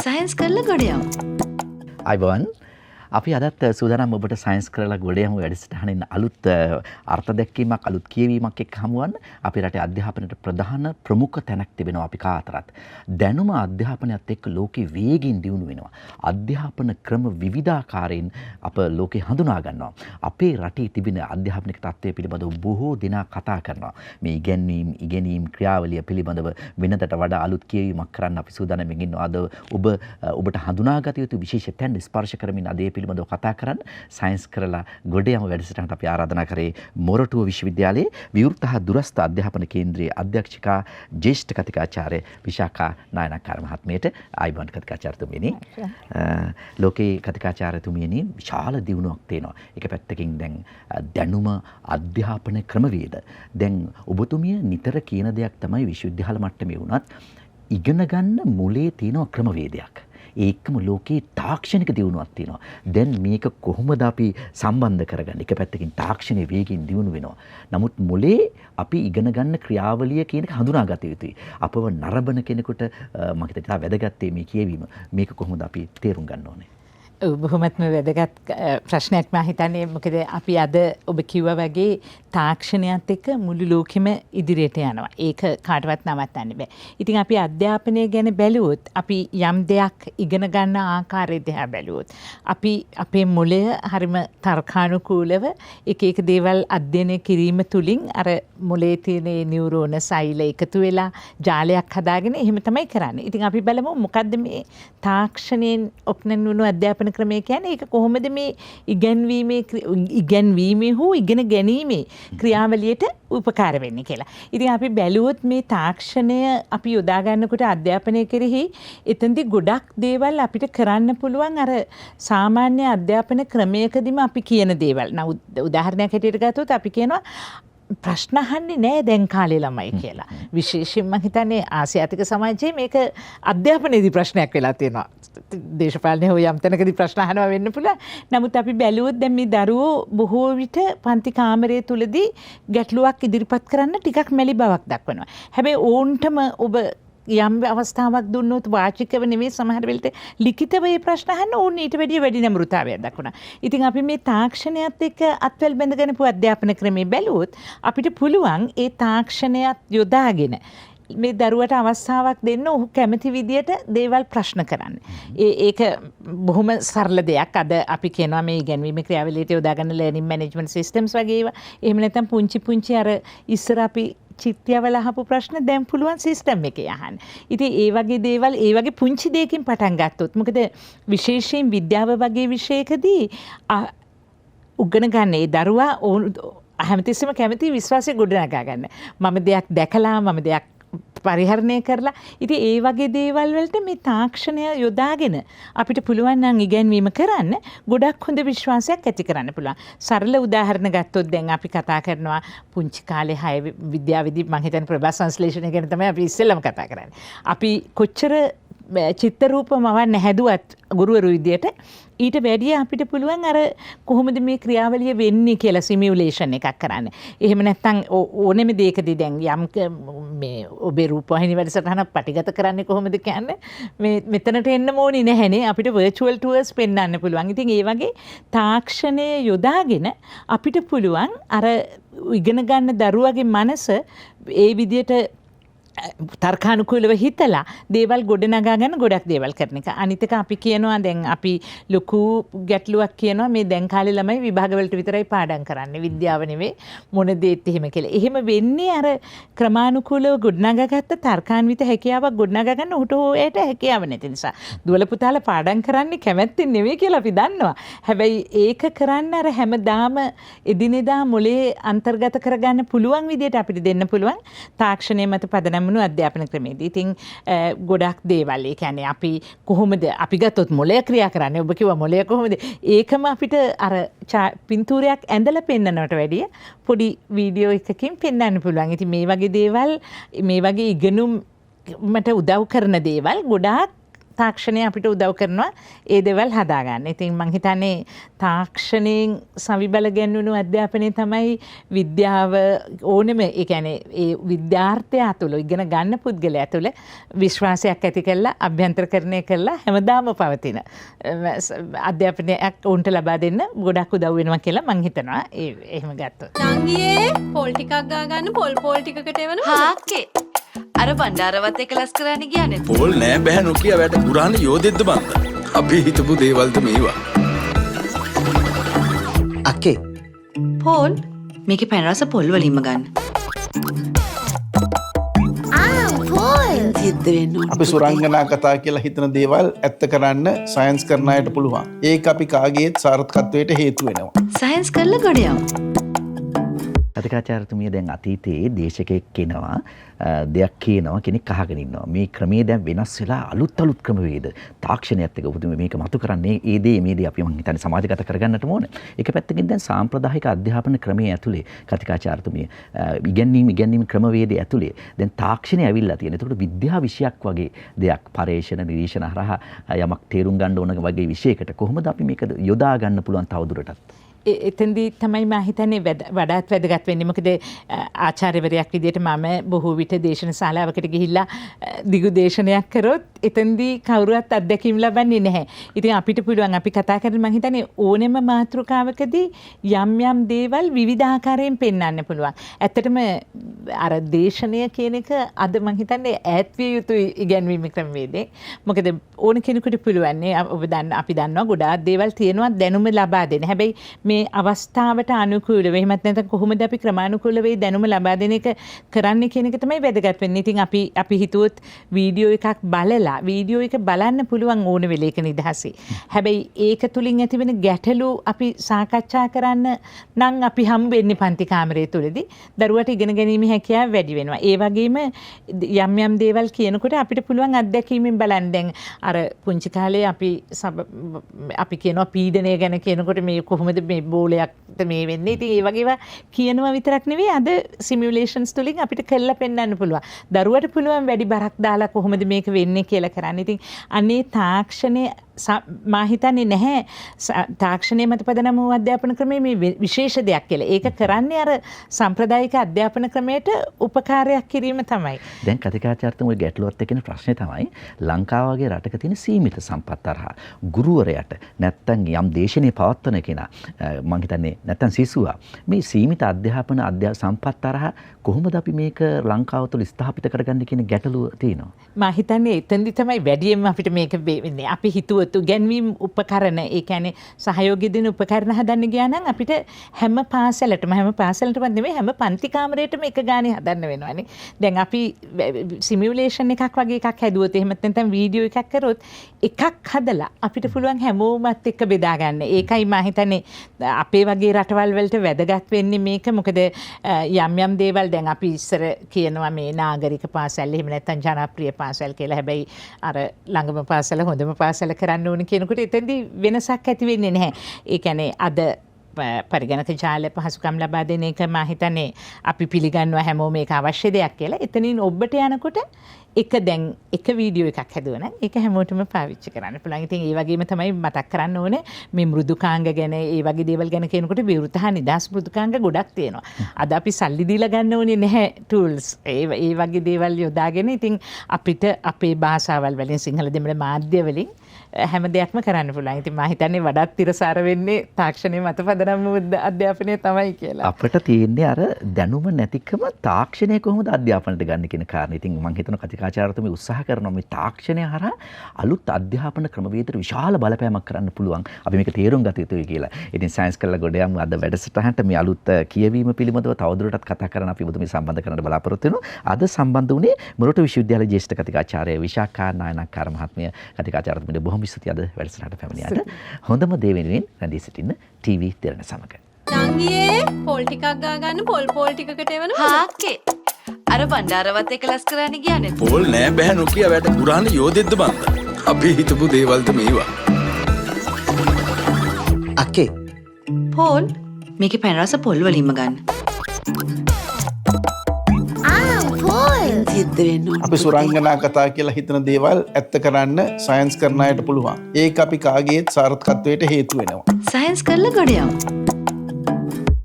Science කරලා ගොඩ යමු. අයිබෝන් අපි අදත් සූදානම් ඔබට සයන්ස් කරලා ගොඩ යමු වැඩසටහනින් අලුත් අර්ථ දැක්වීමක් අලුත් කියවීමක් එක්ක හමුවන්. අපි රටේ අධ්‍යාපනයට ප්‍රධාන ප්‍රමුඛ තැනක් තිබෙනවා අපි කාතරත්. දැනුම අධ්‍යාපනයත් එක්ක ලෝකෙ වේගින් දියුණු වෙනවා. අධ්‍යාපන ක්‍රම විවිධාකාරයෙන් අප ලෝකෙ හඳුනා ගන්නවා. අපේ රටේ තිබෙන අධ්‍යාපනික තත්ත්වය පිළිබඳව බොහෝ දෙනා කතා කරනවා. මේ ඉගෙනීම් ක්‍රියාවලිය පිළිබඳව වෙනදට වඩා අලුත් කියවීමක් කරන්න අපි සූදානම්ෙන් ඉන්නවා. අද ඔබට හඳුනාගත යුතු විශේෂ තැන් ස්පර්ශ කරමින් අද පිළිබඳව කතා කරන්න සයන්ස් කරලා ගොඩ යමු වැඩසටහනට අපි ආරාධනා කරේ මොරටුව විශ්වවිද්‍යාලයේ විවෘත හා දුරස්ථ අධ්‍යාපන කේන්ද්‍රයේ අධ්‍යක්ෂිකා ජ්‍යෙෂ්ඨ කතිකාචාර්ය විශාඛා නායනකාර මහත්මියට ආයිබෝන් කතිකාචාර්යතුමියනි. ලෝකේ කතිකාචාර්යතුමියනි විශාල දියුණුවක් තියෙනවා. එක පැත්තකින් දැන් දැනුම අධ්‍යාපන ක්‍රමවේද දැන් ඔබතුමිය නිතර කියන දෙයක් තමයි විශ්වවිද්‍යාල මට්ටමේ වුණත් ඉගෙන ගන්න මුලේ තියෙන ක්‍රමවේදයක්. ඒකම ලෝකේ තාක්ෂණික දියුණුවක් තියෙනවා. දැන් මේක කොහොමද අපි සම්බන්ධ කරගන්නේ? එක පැත්තකින් තාක්ෂණයේ වේගින් දියුණු වෙනවා. නමුත් මුලේ අපි ඉගෙන ගන්න ක්‍රියාවලිය කියන එක හඳුනාගත යුතුයි. අපව නරඹන කෙනෙකුට මම හිතනවා වැදගත් මේ කියවීම. මේක කොහොමද අපි තේරුම් ගන්න ඕනේ? බොහොමත්ම වැදගත් ප්‍රශ්නයක් මම හිතන්නේ. මොකද අපි අද ඔබ කිව්වා වගේ තාක්ෂණයත් එක්ක මුළු ලෝකෙම ඉදිරියට යනවා. ඒක කාටවත් නවත්තන්න බෑ. ඉතින් අපි අධ්‍යාපනය ගැන බැලුවොත් අපි යම් දෙයක් ඉගෙන ගන්න ආකාරය දිහා බැලුවොත් අපි අපේ මොළය හරිම තර්කානුකූලව එක දේවල් අධ්‍යයනය කිරීම තුලින් අර මොළයේ තියෙන නියුරෝන සෛල එකතු වෙලා ජාලයක් හදාගෙන එහෙම තමයි කරන්නේ. ඉතින් අපි බලමු මොකද්ද මේ තාක්ෂණයෙන් ඔප්නන් වුණු අධ්‍යාපන ක්‍රමය කියන්නේ. ඒක කොහොමද මේ ඉගෙනීමේ හෝ ඉගෙන ගැනීමේ ක්‍රියාවලියට උපකාර වෙන්නේ කියලා. ඉතින් අපි බැලුවොත් මේ තාක්ෂණය අපි යොදා ගන්නකොට අධ්‍යාපනය කෙරෙහි එතෙන්දී ගොඩක් දේවල් අපිට කරන්න පුළුවන් අර සාමාන්‍ය අධ්‍යාපන ක්‍රමයකදීම අපි කියන දේවල්. උදාහරණයක් හැටියට ගත්තොත් අපි කියනවා ප්‍රශ්න අහන්නේ නැහැ දැන් කාලේ ළමයි කියලා. විශේෂයෙන්ම මම හිතන්නේ ආසියාතික සමාජයේ මේක අධ්‍යාපනයේදී ප්‍රශ්නයක් වෙලා තියෙනවා. දේශපාලනේ හෝ යම් තැනකදී ප්‍රශ්න අහනවා වෙන්න පුළුවන්. නමුත් අපි බැලුවොත් දැන් මේ දරුවෝ බොහෝ විට පන්ති කාමරයේ තුලදී ගැටලුවක් ඉදිරිපත් කරන්න ටිකක් මැලි බවක් දක්වනවා. හැබැයි ඕන්ටම ඔබ යම් අවස්ථාවක් දුන්නොත් වාචිකව නෙමෙයි සමහර වෙලට ලිඛිතව මේ ප්‍රශ්න අහන්න ඕන ඊට වැඩි නම්රතාවයක් දක්වනවා. ඉතින් අපි මේ තාක්ෂණයත් එක්ක අත්වැල් බැඳගෙන අධ්‍යාපන ක්‍රමේ බැලුවොත් අපිට පුළුවන් ඒ තාක්ෂණයත් යොදාගෙන මේ දරුවට අවස්ථාවක් දෙන්න ඔහු කැමති විදියට දේවල් ප්‍රශ්න කරන්න. ඒක බොහොම සරල දෙයක්. අද අපි කියනවා මේ ඉගෙනීමේ ක්‍රියාවලියට යොදා ගන්න ලර්නින් මැනේජ්මන්ට් සිස්ටම්ස් වගේ ඒවා. එහෙම නැත්නම් පුංචි අර ඉස්සර අපි චිත්‍යවල අහපු ප්‍රශ්න දැන් පුළුවන් සිස්ටම් එකේ අහන්න. ඉතින් ඒ වගේ දේවල් ඒ වගේ පුංචි දෙයකින් පටන් ගත්තොත් මොකද විශේෂයෙන් විද්‍යාව වගේ විෂයකදී උගන ගන්න ඒ දරුවා හැමතිස්සෙම කැමති විශ්වාසය ගොඩනගා ගන්න. මම දෙයක් දැකලා මම දෙයක් පරිහරණය කරලා ඉතින් ඒ වගේ දේවල් වලට මේ තාක්ෂණය යොදාගෙන අපිට පුළුවන් නම් ඉගැන්වීම කරන්න ගොඩක් හොඳ විශ්වාසයක් ඇති කරන්න පුළුවන්. සරල උදාහරණ ගත්තොත් දැන් අපි කතා කරනවා පුංචි කාලේ 6 විද්‍යාවේදී මම හිතන්නේ ප්‍රභා සංශ්ලේෂණය ගැන තමයි අපි ඉස්සෙල්ලම කතා කරන්නේ. අපි කොච්චර චිත්ත රූප මවන්න හැදුවත් ගුරුවරු විදියට ඊට වැඩිය අපිට පුළුවන් අර කොහොමද මේ ක්‍රියාවලිය වෙන්නේ කියලා සිමියුලේෂන් එකක් කරන්න. එහෙම නැත්නම් ඕනෙම දෙයකදී දැන් යම් මේ ඔබේ රූපවාහිනී වැඩසටහනක් පටිගත කරන්නේ කොහොමද කියන්නේ මේ මෙතනට එන්න ඕනේ නැහැනේ අපිට virtual tours පෙන්වන්න පුළුවන්. ඉතින් ඒ වගේ තාක්ෂණය යොදාගෙන අපිට පුළුවන් අර ඉගෙන ගන්න දරුවගේ මනස ඒ විදියට තර්කානුකූලව හිතලා දේවල් ගොඩනගා ගන්න ගොඩක් දේවල් කරන එක. අනිත් එක අපි කියනවා දැන් අපි ලොකු ගැටලුවක් කියනවා මේ දැන් කාලේ ළමයි විභාග වලට විතරයි පාඩම් කරන්නේ. විද්‍යාව නෙවෙයි මොන දේත් එහෙම කියලා. එහෙම වෙන්නේ අර ක්‍රමානුකූලව ගොඩනගාගත්ත තර්කාන්විත හැකියාවක් ගොඩනගා ගන්න උට හොයට හැකියාව නැති නිසා. දුවල පුතාලා පාඩම් කරන්නේ කැමැත්තෙන් නෙවෙයි කියලා අපි දන්නවා. හැබැයි ඒක කරන්න අර හැමදාම එදිනෙදා මොලේ අන්තර්ගත කරගන්න පුළුවන් විදියට අපිට දෙන්න පුළුවන් තාක්ෂණය මත පදනම් අධ්‍යාපන ක්‍රමයේදී. ඉතින් ගොඩක් දේවල් ඒ කියන්නේ අපි කොහොමද අපි ගත්තොත් මොළය ක්‍රියා කරන්නේ ඔබ කිව්වා මොළය කොහොමද ඒකම අපිට අර පින්තූරයක් ඇඳලා පෙන්නනවට වැඩිය පොඩි වීඩියෝ එකකින් පෙන්වන්න පුළුවන්. ඉතින් මේ වගේ දේවල් මේ වගේ ඉගෙනුම් මට උදව් කරන දේවල් ගොඩාක් තාක්ෂණය අපිට උදව් කරනවා ඒ දේවල් හදාගන්න. ඉතින් මං හිතන්නේ තාක්ෂණයෙන් සවිබල ගැන්වුණු අධ්‍යාපනය තමයි විද්‍යාව ඕනෙම ඒ කියන්නේ ඒ විද්‍යාර්ථය තුළ ඉගෙන ගන්න පුද්ගලයා තුළ විශ්වාසයක් ඇති කරලා අභ්‍යන්තරකරණය කරලා හැමදාම පවතින අධ්‍යාපනයක් උන්ට ලබා දෙන්න ගොඩක් උදව් වෙනවා කියලා මං හිතනවා. එහෙම ගත්තොත්. නංගියේ පොල් ටිකක් ගා ගන්න පොල් ටිකකට එවන හාකේ අර බණ්ඩාරවත් එක ලස් කරන්න ගියානේ. පොල් නෑ බෑ නොකිය වැඩ පුරාණ යෝදෙද්ද බන්ද. අපි හිතපු දේවල්ද මේවා. අක්කේ පෝල් මේකේ පැන් රස පොල් වලින්ම ගන්න. සිද්ධ වෙන්න ඕන. අපි සුරංගනා කතා කියලා හිතන දේවල් ඇත්ත කරන්න සයන්ස් කරන අයට පුළුවන්. ඒක අපි කාගේත් සාර්ථකත්වයට හේතු වෙනවා. සයන්ස් කරලා ගොඩ යමු. කතිකාචාර්යතුමිය දැන් අතීතයේ දේශකයෙක් කෙනවා දෙයක් කියනවා කෙනෙක් අහගෙන ඉන්නවා. මේ ක්‍රමයේ දැන් වෙනස් වෙලා අලුත් ක්‍රමවේද තාක්ෂණයත් එක්ක ඔබතුමිය මේක මතු කරන්නේ ඒ දේ මේ දේ අපි මං හිතන්නේ සමාජගත කරගන්නට ඕන. ඒක පැත්තකින් දැන් සාම්ප්‍රදායික අධ්‍යාපන ක්‍රමයේ ඇතුලේ කතිකාචාර්යතුමිය ඉගැන්වීම ක්‍රමවේදයේ ඇතුලේ දැන් තාක්ෂණය ඇවිල්ලා තියෙන. ඒකට විද්‍යා විෂයක් වගේ දෙයක් පරේක්ෂණ නිරීක්ෂණ හරහා යමක් තේරුම් ගන්න ඕන වගේ විෂයකට කොහොමද අපි මේක යොදා ගන්න පුළුවන් තවදුරටත්? එතෙන්දී තමයි මම හිතන්නේ වඩාත් වැදගත් වෙන්නේ. මොකද ආචාර්යවරයෙක් විදිහට මම බොහෝ විට දේශන ශාලාවකට ගිහිල්ලා දිගු දේශනයක් කරොත් එතෙන්දී කවුරුවත් අත්දැකීම් ලබන්නේ නැහැ. ඉතින් අපිට පුළුවන් අපි කතා කරන්නේ මම හිතන්නේ ඕනෙම මාතෘකාවකදී යම් දේවල් විවිධාකාරයෙන් පෙන්වන්න පුළුවන්. ඇත්තටම අර දේශනය කියන එක අද මම හිතන්නේ ඈත් විය යුතුයි ඉගැන්වීම ක්‍රමවේදේ. මොකද ඕන කෙනෙකුට පුළුවන් නේ අපි දන්නවා ගොඩාක් දේවල් තියෙනවා දැනුම ලබා දෙන්න. හැබැයි මේ අවස්ථාවට අනුකූලව එහෙමත් නැත්නම් කොහොමද අපි ක්‍රමානුකූලව මේ දැනුම ලබා දෙන එක කරන්නේ කියන එක තමයි වැදගත් වෙන්නේ. ඉතින් අපි හිතුවොත් වීඩියෝ එකක් බලලා වීඩියෝ එක බලන්න පුළුවන් ඕන වෙලේක නිදහසේ. හැබැයි ඒක තුලින් ඇතිවෙන ගැටලු අපි සාකච්ඡා කරන්න නම් අපි හම් වෙන්නේ පන්ති කාමරය තුලදී දරුවට ඉගෙන ගැනීමේ හැකියාව වැඩි වෙනවා. ඒ වගේම යම් දේවල් කියනකොට අපිට පුළුවන් අත්දැකීමෙන් බලන්න. දැන් අර පුංචි කාලේ අපි කියනවා පීඩනය ගැන කියනකොට මේ කොහොමද මේ බෝලයක්ද මේ වෙන්නේ. ඉතින් ඒ වගේවා කියනවා විතරක් නෙවෙයි අද සිමියුලේෂන්ස් තුලින් අපිට කරලා පෙන්වන්න පුළුවන්. දරුවට පුළුවන් වැඩි බරක් දාලා කොහොමද මේක වෙන්නේ කියලා කරන්න. ඉතින් අනේ තාක්ෂණය මා හිතන්නේ නැහැ තාක්ෂණය මත පදනම් වූ අධ්‍යාපන ක්‍රමයේ මේ විශේෂ දෙයක් කියලා. ඒක කරන්නේ අර සම්ප්‍රදායික අධ්‍යාපන ක්‍රමයට උපකාරයක් කිරීම තමයි. දැන් කතිකාචාර්යතුමෝ ගැටලුවත් එක්කන ප්‍රශ්නේ තමයි ලංකාව වගේ රටක තියෙන සීමිත සම්පත් තරහා ගුරුවරයාට නැත්තම් යම් දේශනේ පවත්වන කෙනා මම හිතන්නේ නැත්තම් සිසුවා මේ සීමිත අධ්‍යාපන සම්පත් තරහා කොහොමද අපි මේක ලංකාව තුළ ස්ථාපිත කරගන්න කියන ගැටලුව තියෙනවා. මම හිතන්නේ එතෙන්දි තමයි වැඩියෙන්ම අපිට මේක වෙන්නේ. අපි හිතුවොත් ගැන්වීම් උපකරණ ඒ කියන්නේ සහයෝගය දෙන උපකරණ හදන්න ගියා නම් අපිට හැම පාසලටම නෙමෙයි හැම පන්ති කාමරයකටම එක ගානේ හදන්න වෙනවානේ. දැන් අපි සිමියුලේෂන් එකක් වගේ එකක් හැදුවොත් එහෙම නැත්නම් වීඩියෝ එකක් කරොත් එකක් හදලා අපිට පුළුවන් හැමෝමත් එක්ක බෙදා ගන්න. ඒකයි මම හිතන්නේ අපේ වගේ රටවල් වලට වැදගත් වෙන්නේ මේක. මොකද යම් දේවල් දැන් අපි ඉස්සර කියනවා මේ නාගරික පාසල් එහෙම නැත්නම් ජනප්‍රිය පාසල් කියලා. හැබැයි අර ළඟම පාසල හොඳම පාසල කරන්න ඕන කියනකොට එතෙන්දී වෙනසක් ඇති වෙන්නේ නැහැ. ඒ කියන්නේ අද පරිගණක ජාල පහසුකම් ලබා දෙන එක මම හිතන්නේ අපි පිළිගන්නවා හැමෝම මේක අවශ්‍ය දෙයක් කියලා. එතනින් ඔබට යනකොට එක වීඩියෝ එකක් හැදුවනම් ඒක හැමෝටම පාවිච්චි කරන්න පුළුවන්. ඉතින් ඒ වගේම තමයි මතක් කරන්න ඕනේ මේ මෘදුකාංග ගැන ඒ වගේ දේවල් ගැන කියනකොට විවෘත හා නිදහස් මෘදුකාංග ගොඩක් තියෙනවා. අද අපි සල්ලි දීලා ගන්න ඕනේ නැහැ ටූල්ස්. ඒ වගේ දේවල් යොදාගෙන ඉතින් අපිට අපේ භාෂාවල් වලින් සිංහල දෙමළ මාධ්‍ය වලින් හැම දෙයක්ම කරන්න පුළුවන්. ඉතින් මම හිතන්නේ වඩාත් තිරසාර වෙන්නේ තාක්ෂණය මත පදනම් වූ අධ්‍යාපනය තමයි කියලා. අපිට තියෙන්නේ අර දැනුම නැතිකම තාක්ෂණය කොහොමද අධ්‍යාපනයට ගන්න කියන කාරණේ. ඉතින් මම හිතනවා කතිකාචාර්යතුමී උත්සාහ කරනවා මේ තාක්ෂණය හරහා අලුත් අධ්‍යාපන ක්‍රමවේදයට විශාල බලපෑමක් කරන්න පුළුවන්. අපි මේක තේරුම් ගත යුතුයි කියලා. ඉතින් සයන්ස් කරලා ගොඩ යමු අද වැඩසටහනට මේ අලුත් කියවීම පිළිබඳව තවදුරටත් කතා කරන්න අපි ඔබතුමී සම්බන්ධ කරන්න බලාපොරොත්තු වෙනවා. අද සම්බන්ධ වුණේ මොරටු විශ්වවිද්‍යාලයේ ජ්‍යෙෂ්ඨ කතිකාචාර්ය විශාඛා නායනකාර මහත්මිය. කතිකාචාර්යතුමීට බොහොම ස්තුතියි අද වැඩසටහනට පැමිණියාට. හොඳම දේ වෙනුවෙන් රැඳී සිටින්න ටීවී දෙරණ සමග. නංගියේ පොල් ටිකක් ගා ගන්න පොල් ටිකකට එවන හාකේ අර බණ්ඩාරවත් එක ලස් කරන්න ගියානේ. පොල් නෑ බෑ නොකිය වැඩ පුරාණ යෝදෙද්ද බන්ද. අපි හිතපු දේවල්ද මේවා. අක්කේ පෝල් මේකේ පැන් රස පොල් වලින්ම ගන්න. සිද්ධ වෙන්න ඕන. අපි සුරංගනා කතා කියලා හිතන දේවල් ඇත්ත කරන්න සයන්ස් කරන අයට පුළුවන්. ඒක අපි කාගේත් සාර්ථකත්වයට හේතු වෙනවා. සයන්ස් කරලා ගොඩ යමු.